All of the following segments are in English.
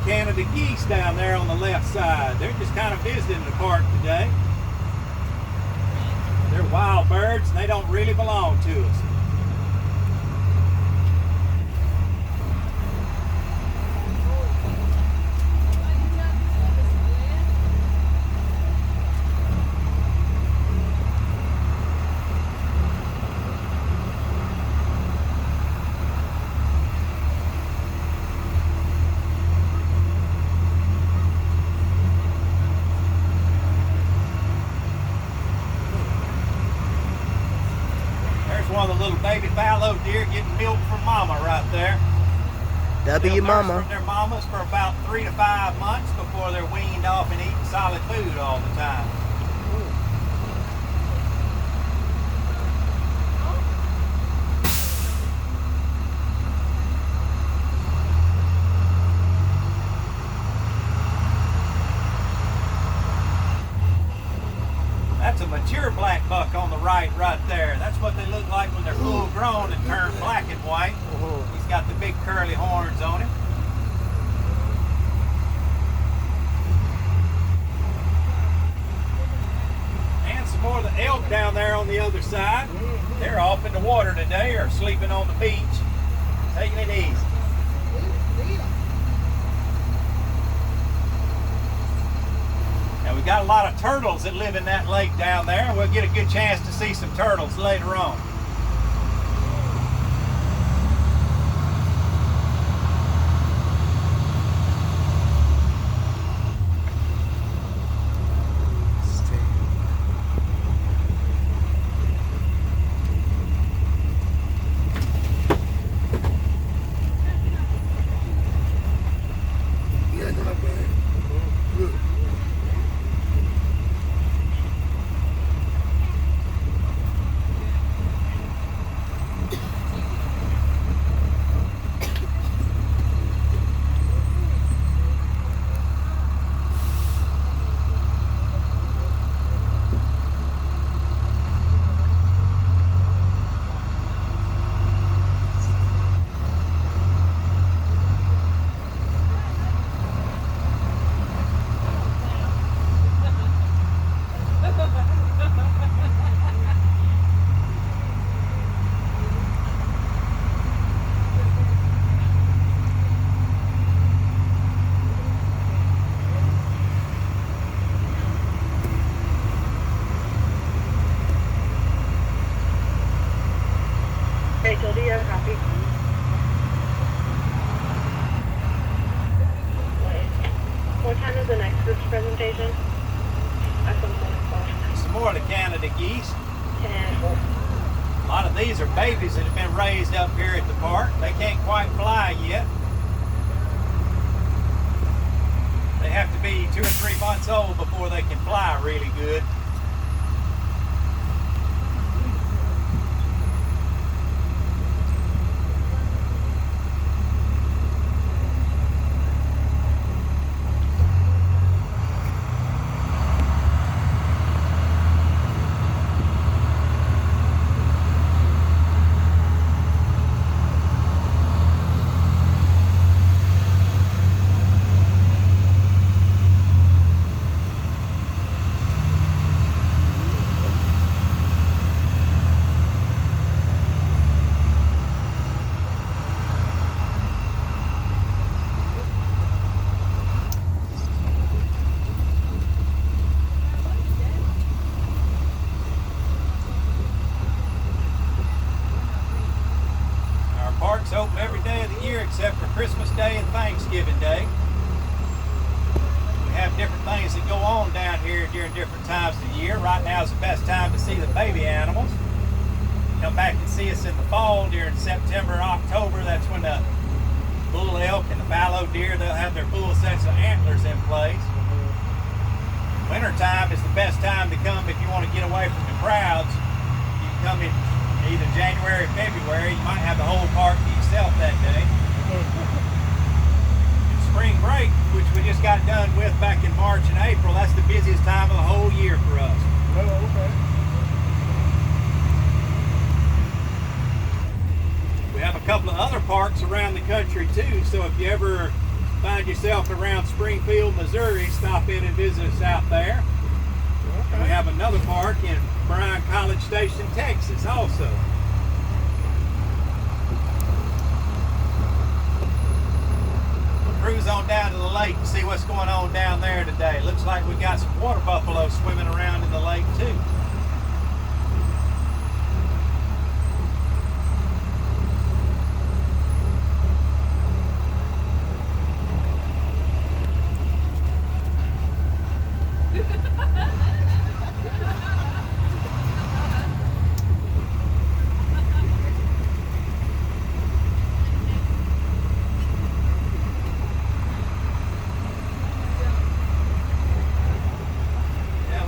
Canada geese down there on the left side. They're just kind of visiting the park today. They're wild birds and they don't really belong to us. One of the little baby fallow deer getting milk from mama right there. W mama. Their mamas for about 3 to 5 months before they're weaned off and eating solid food all the time. That's a mature black buck on the right there. That's what they look like when they're full grown and turn black and white. He's got the big curly horns on him. And some more of the elk down there on the other side. They're off in the water today or sleeping on the beach, taking it easy. And we got a lot of turtles that live in that lake down there, and we'll get a good chance to see some turtles later on. Rachel, do you have a copy? What time is the next group's presentation? Some more of the Canada geese. 10. A lot of these are babies that have been raised up here at the park. They can't quite fly yet. They have to be 2 or 3 months old before they can fly really good. Parks open every day of the year except for Christmas Day and Thanksgiving Day. We have different things that go on down here during different times of the year. Right now is the best time to see the baby animals. Come back and see us in the fall during September and October. That's when the bull elk and the fallow deer, they'll have their full sets of antlers in place. Wintertime is the best time to come if you want to get away from the crowds. You can come in either January or February. You might have the whole park to yourself that day. Spring break, which we just got done with back in March and April, that's the busiest time of the whole year for us. Oh, okay. We have a couple of other parks around the country too, so if you ever find yourself around Springfield, Missouri, stop in and visit us out there. And we have another park in Bryan College Station, Texas also. Cruise on down to the lake and see what's going on down there today. Looks like we got some water buffalo swimming around in the lake too.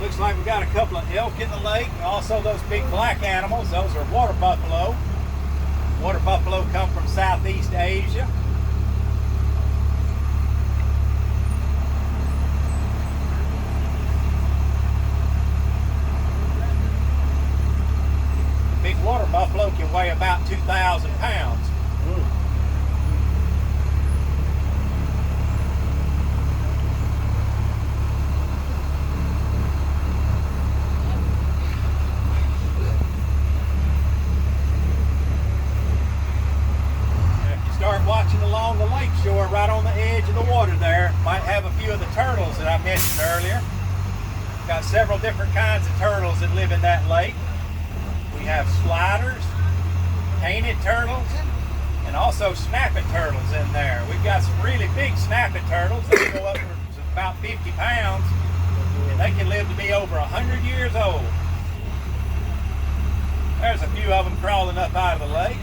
Looks like we got a couple of elk in the lake, and also those big black animals. Those are water buffalo. Water buffalo come from Southeast Asia. Big water buffalo can weigh about 2,000 pounds. Start watching along the lake shore, right on the edge of the water there. Might have a few of the turtles that I mentioned earlier. Got several different kinds of turtles that live in that lake. We have sliders, painted turtles, and also snapping turtles in there. We've got some really big snapping turtles. They go up to about 50 pounds, and they can live to be over 100 years old. There's a few of them crawling up out of the lake.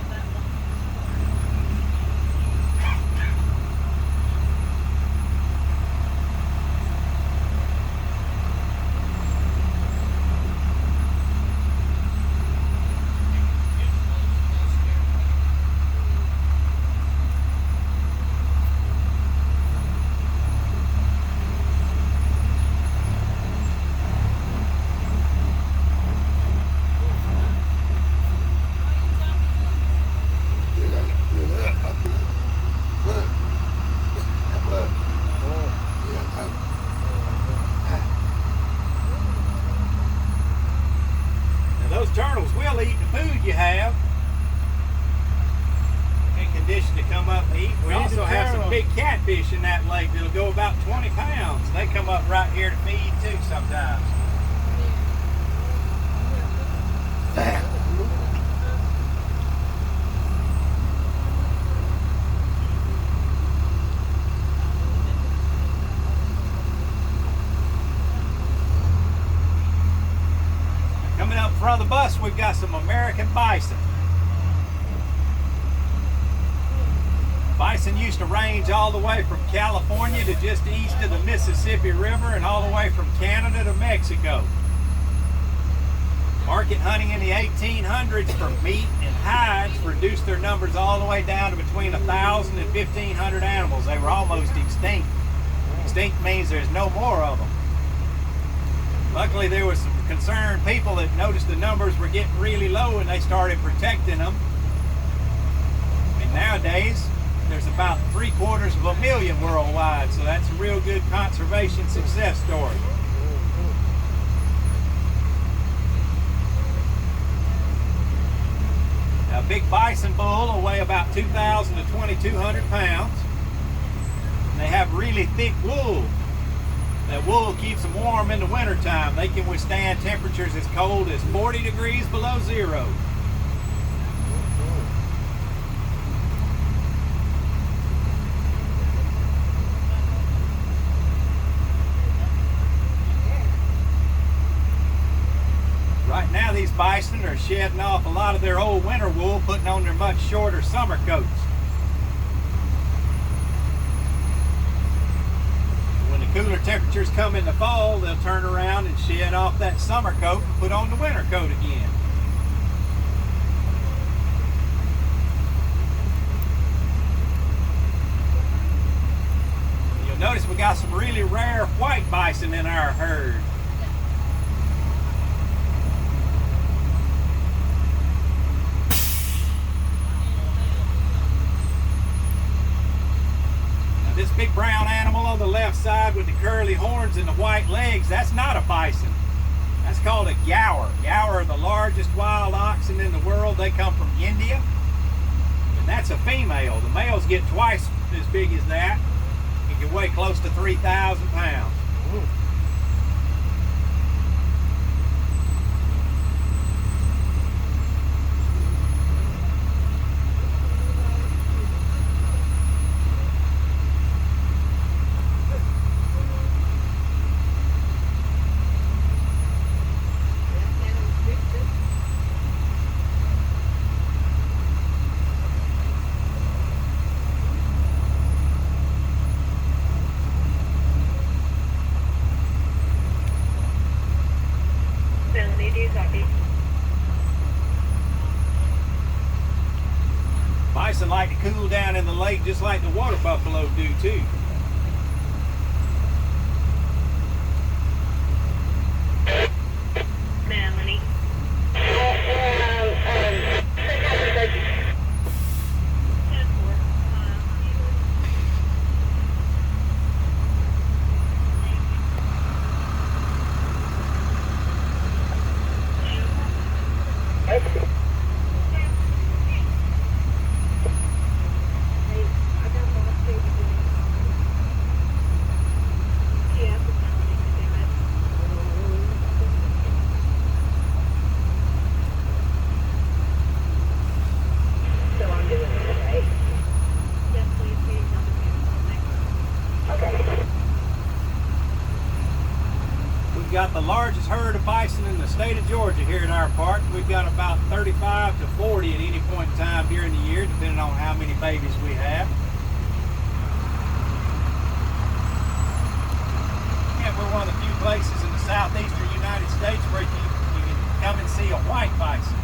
Those turtles will eat the food you have in condition to come up and eat. We also have some big catfish in that lake that'll go about 20 pounds. They come up right here to feed too sometimes. Coming up front of the bus, we've got some American bison. Bison used to range all the way from California to just east of the Mississippi River and all the way from Canada to Mexico. Market hunting in the 1800s for meat and hides reduced their numbers all the way down to between 1,000 and 1,500 animals. They were almost extinct. Extinct means there's no more of them. Luckily, there was some concerned people that noticed the numbers were getting really low and they started protecting them. And nowadays, there's about 750,000 worldwide, so that's a real good conservation success story. Now, a big bison bull will weigh about 2,000 to 2,200 pounds. And they have really thick wool. That wool keeps them warm in the wintertime. They can withstand temperatures as cold as 40 degrees below zero. Right now, these bison are shedding off a lot of their old winter wool, putting on their much shorter summer coats. Cooler temperatures come in the fall, they'll turn around and shed off that summer coat and put on the winter coat again. You'll notice we got some really rare white bison in our herd. This big brown animal on the left side with the curly horns and the white legs, that's not a bison. That's called a gaur. Gaur are the largest wild oxen in the world. They come from India. And that's a female. The males get twice as big as that. It can weigh close to 3,000 pounds. Ooh. Melanie, do you copy? Bison like to cool down in the lake just like the water buffalo do too. Melanie. We've got the largest herd of bison in the state of Georgia here in our park. We've got about 35 to 40 at any point in time during the year, depending on how many babies we have. And we're one of the few places in the southeastern United States where you can come and see a white bison.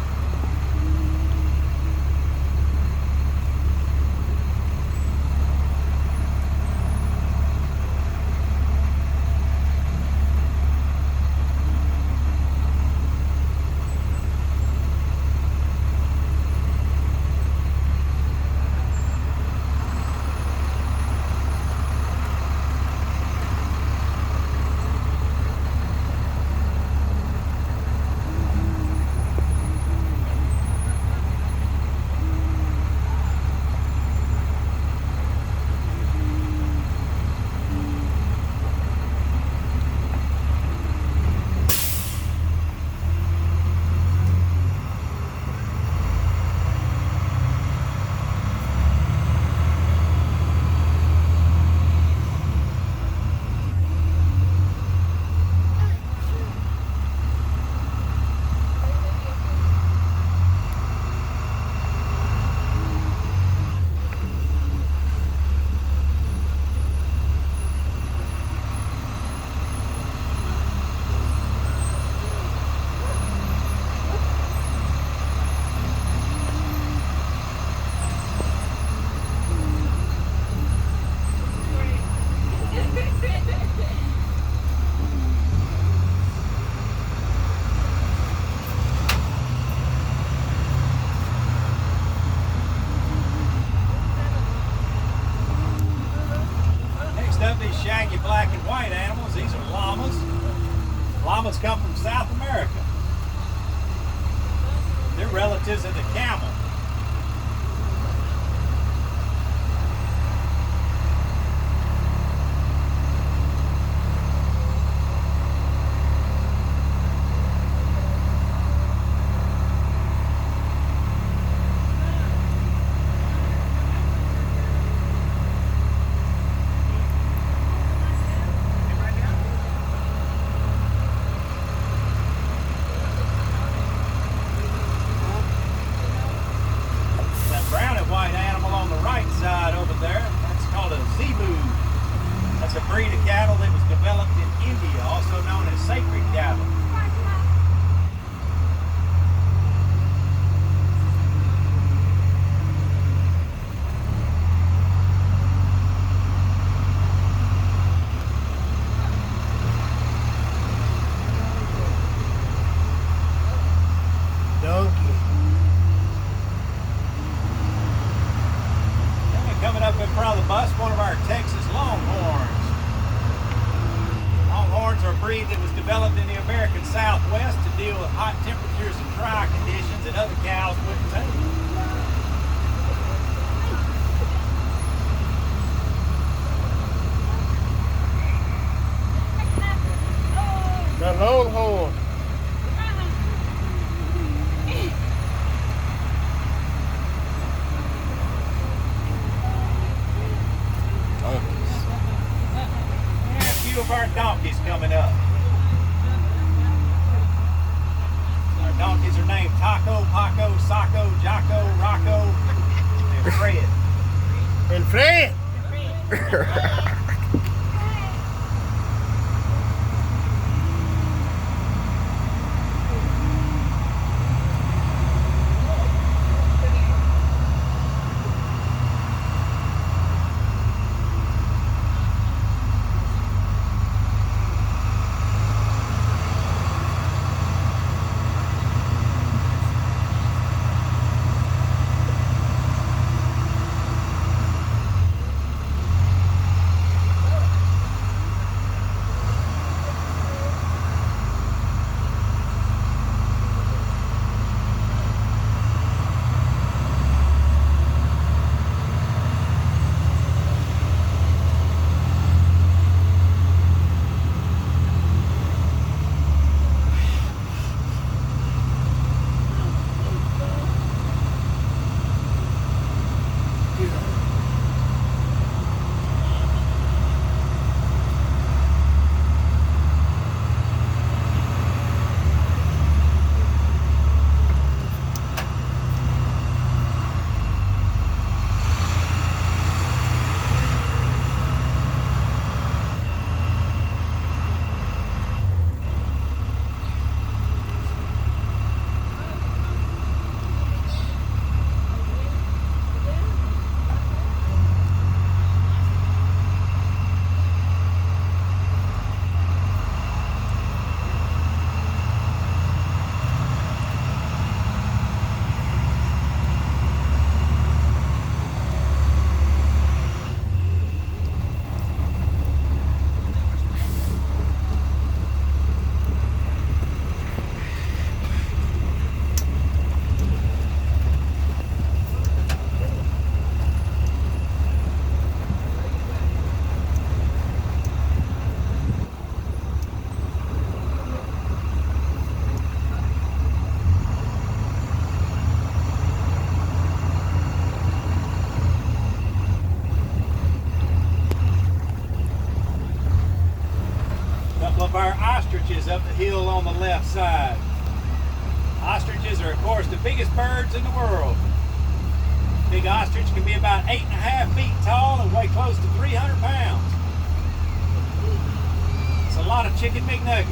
Next up, these shaggy black and white animals. These are llamas. Llamas come from South America. They're relatives of the camel. Side over there, that's called a zebu. That's a breed of cattle that was developed in India, also known as sacred cattle. Donkey. Coming up in front of the bus, one of our Texas Longhorns. breed that was developed in the American Southwest to deal with hot temperatures and dry conditions that other cows wouldn't take. The Longhorn. And a few of our donkeys coming up. Our donkeys are named Taco, Paco, Saco, Jocko, Rocco, and Fred. And Fred. Of our ostriches up the hill on the left side. Ostriches are, of course, the biggest birds in the world. Big ostrich can be about 8.5 feet tall and weigh close to 300 pounds. It's a lot of chicken McNuggets.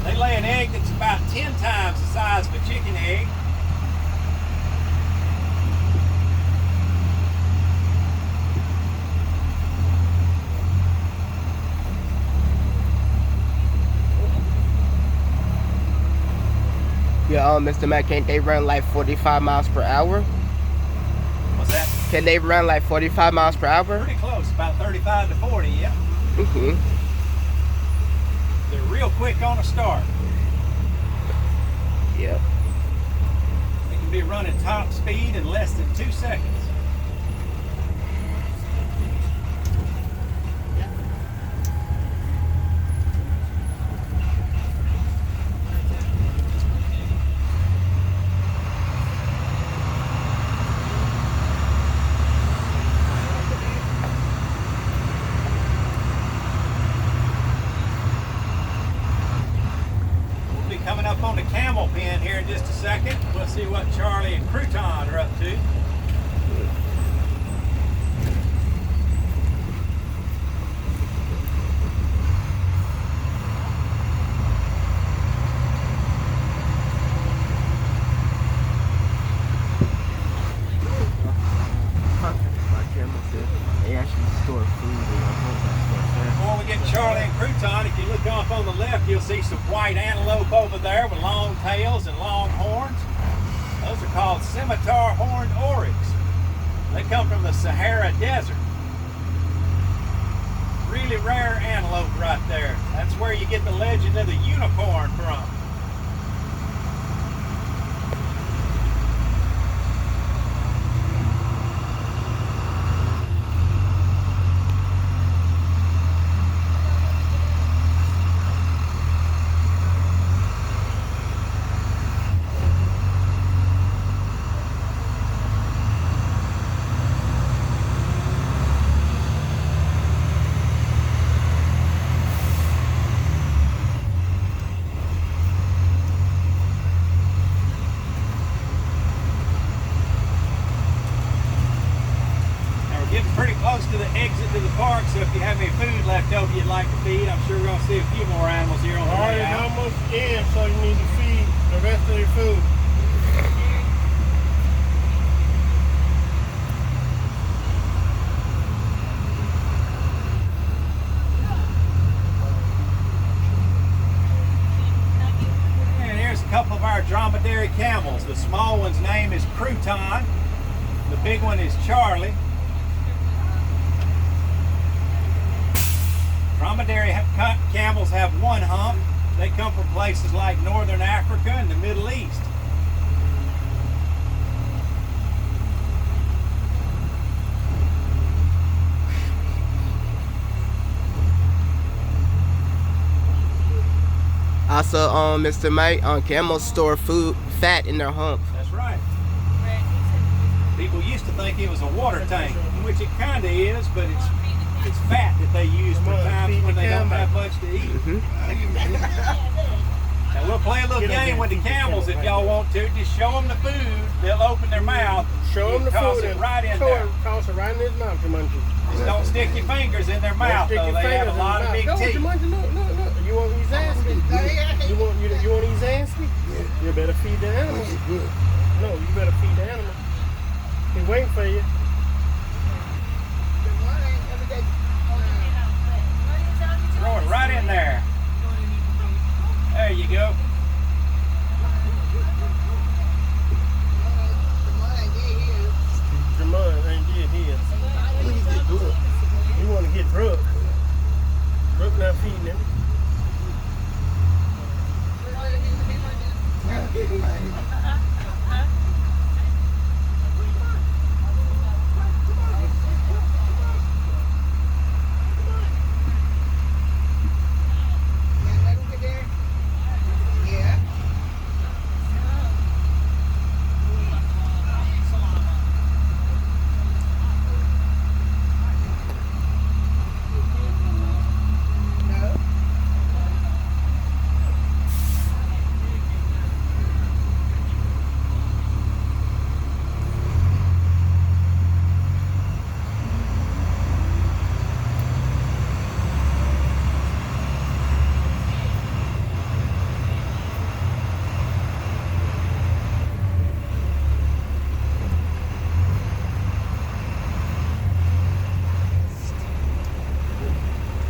They lay an egg that's about 10 times the size of a chicken egg. Yeah, Mr. Matt, can't they run like 45 miles per hour? What's that? Can they run like 45 miles per hour? Pretty close, about 35 to 40, yeah. Mm-hmm. They're real quick on a start. Yep. They can be running top speed in less than 2 seconds. Coming up on the camel pen here in just a second. We'll see what Charlie and Crouton are up to. They actually store food. Before we get Charlie and Crouton, if you look off on the left, you'll see some white antelope over there with long tails and long horns. Those are called scimitar horned oryx. They come from the Sahara Desert. really rare antelope right there. That's where you get the legend of the unicorn from. Getting pretty close to the exit to the park, so if you have any food left over you'd like to feed, I'm sure we're going to see a few more animals here on the way Already out. almost in, so you need to feed the rest of your food. And here's a couple of our dromedary camels. The small one's name is Crouton. The big one is Charlie. Dromedary camels have one hump. They come from places like northern Africa and the Middle East. Also, Mr. Mike, camels store fat in their humps. That's right. People used to think it was a water tank, which it kind of is, but it's fat that they use for times when they don't have much to eat. Now we'll play a little game with the camels if y'all want to. Just show them the food. They'll open their mouth. Show them the Toss food it and right in there. toss it right in his mouth, Jumanji. Just don't stick your fingers in their mouth, though. They have a lot of big teeth. Jumanji, look. You want these ass meat? You want these ass meat? You better feed the animals. No, you better feed the animals. He's waiting for you. Throw it right in there. There you go. Jamon ain't get his. You want to get Brooke. Brooke not feeding him.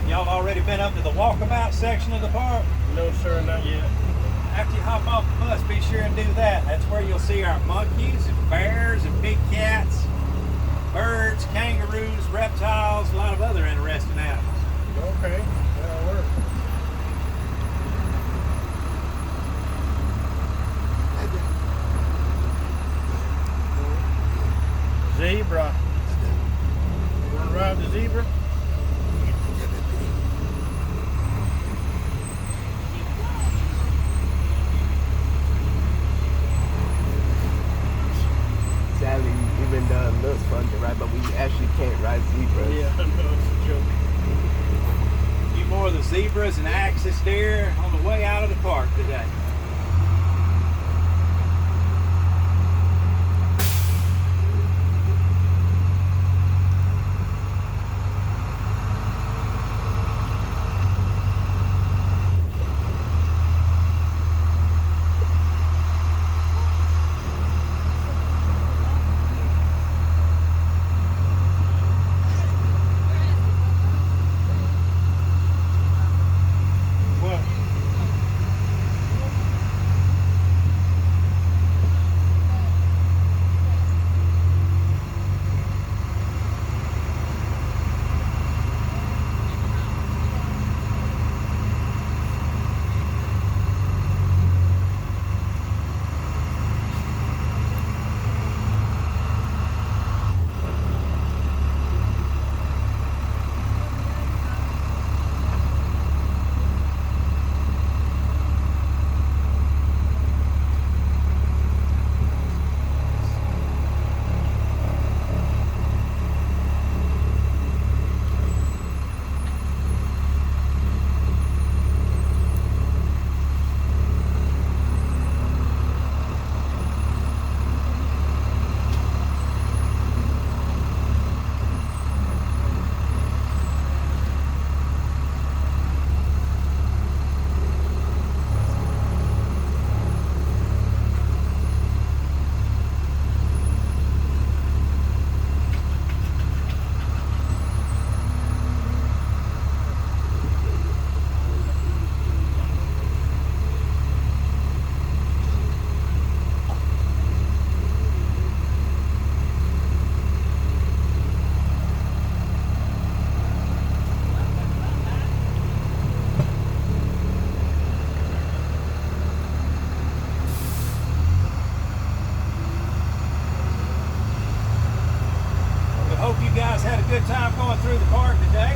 Y'all already been up to the walkabout section of the park? No, sir, not yet. After you hop off the bus, be sure and do that. That's where you'll see our monkeys and bears and big cats, birds, kangaroos, reptiles, a lot of other interesting animals. Okay, that'll work. Zebra. You want to ride the zebra? Sadly, even though it looks fun to ride, but we actually can't ride zebras. Yeah, I know, it's a joke. A few more of the zebras and axis deer on the way out of the park today. What? a good time going through the park today.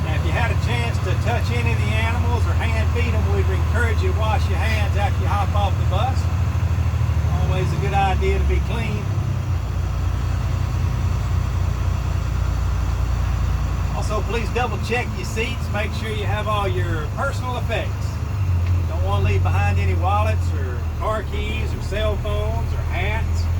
Now, if you had a chance to touch any of the animals or hand feed them, we'd encourage you to wash your hands after you hop off the bus. Always a good idea to be clean. Also, please double check your seats. Make sure you have all your personal effects. Don't want to leave behind any wallets or car keys or cell phones or hats.